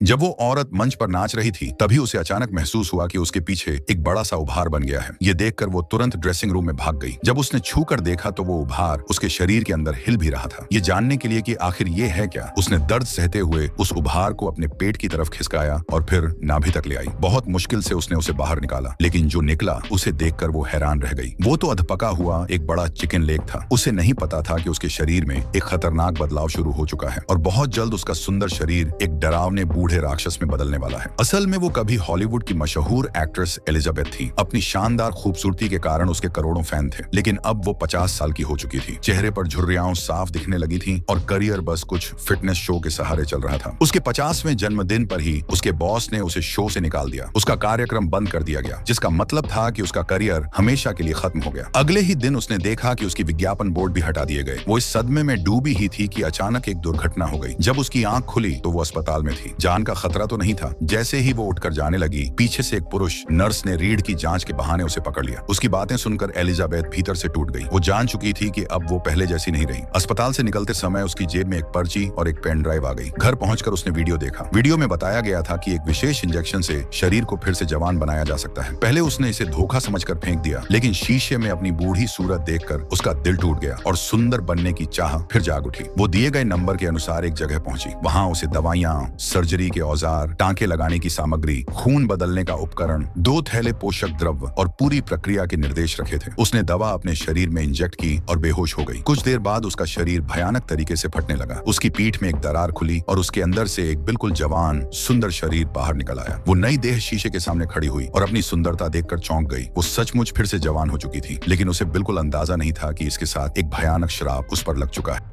जब वो औरत मंच पर नाच रही थी तभी उसे अचानक महसूस हुआ कि उसके पीछे एक बड़ा सा उभार बन गया है। ये देखकर वो तुरंत ड्रेसिंग रूम में भाग गई। जब उसने छू कर देखा तो वो उभार उसके शरीर के अंदर हिल भी रहा था। ये जानने के लिए कि आखिर ये है क्या, उसने दर्द सहते हुए उस उभार को अपने पेट की तरफ खिसकाया और फिर नाभि तक ले आई। बहुत मुश्किल से उसने उसे बाहर निकाला, लेकिन जो निकला उसे देखकर वो हैरान रह गई। वो तो अधपका हुआ एक बड़ा चिकन लेग था। उसे नहीं पता था कि उसके शरीर में एक खतरनाक बदलाव शुरू हो चुका है और बहुत जल्द उसका सुंदर शरीर एक डरावने बूढ़े राक्षस में बदलने वाला है। असल में वो कभी हॉलीवुड की मशहूर एक्ट्रेस एलिजाबेथ थी। अपनी शानदार खूबसूरती के कारण उसके करोड़ों फैन थे, लेकिन अब वो 50 साल की हो चुकी थी। चेहरे पर झुर्रियां साफ दिखने लगी थी और करियर बस कुछ फिटनेस शो के सहारे चल रहा था। उसके 50वें जन्मदिन पर ही उसके बॉस ने उसे शो से निकाल दिया। उसका कार्यक्रम बंद कर दिया गया, जिसका मतलब था कि उसका करियर हमेशा के लिए खत्म हो गया। अगले ही दिन उसने देखा कि उसकी विज्ञापन बोर्ड भी हटा दिए गए। वो इस सदमे में डूबी ही थी कि अचानक एक दुर्घटना हो गई। जब उसकी आंख खुली तो वो अस्पताल में थी। जान का खतरा तो नहीं था। जैसे ही वो उठकर जाने लगी, पीछे से एक पुरुष नर्स ने रीढ़ की जांच के बहाने उसे पकड़ लिया। उसकी बातें सुनकर एलिजाबेथ भीतर से टूट गई। वो जान चुकी थी कि अब वो पहले जैसी नहीं रही। अस्पताल से निकलते समय उसकी जेब में एक पर्ची और एक पेन ड्राइव आ गई। घर पहुंचकर उसने वीडियो देखा। वीडियो में बताया गया था कि एक विशेष इंजेक्शन से शरीर को फिर से जवान बनाया जा सकता है। पहले उसने इसे धोखा समझकर फेंक दिया, लेकिन शीशे में अपनी बूढ़ी सूरत देखकर उसका दिल टूट गया और सुंदर बनने की चाह फिर जाग उठी। वो दिए गए नंबर के अनुसार एक जगह पहुंची। वहां उसे दवाइयां, सर्जरी के औजार, टांके लगाने की सामग्री, खून बदलने का उपकरण, 2 थैले पोषक द्रव्य और पूरी प्रक्रिया के निर्देश रखे थे। उसने दवा अपने शरीर में इंजेक्ट की और बेहोश हो गई। कुछ देर बाद उसका शरीर भयानक तरीके से फटने लगा। उसकी पीठ में एक दरार खुली और उसके अंदर से एक बिल्कुल जवान सुंदर शरीर बाहर निकल आया। वो नई देह शीशे के सामने खड़ी हुई और अपनी सुंदरता देखकर चौंक गई। वो सचमुच फिर से जवान हो चुकी थी, लेकिन उसे बिल्कुल अंदाजा नहीं था कि इसके साथ एक भयानक श्राप उस पर लग चुका है।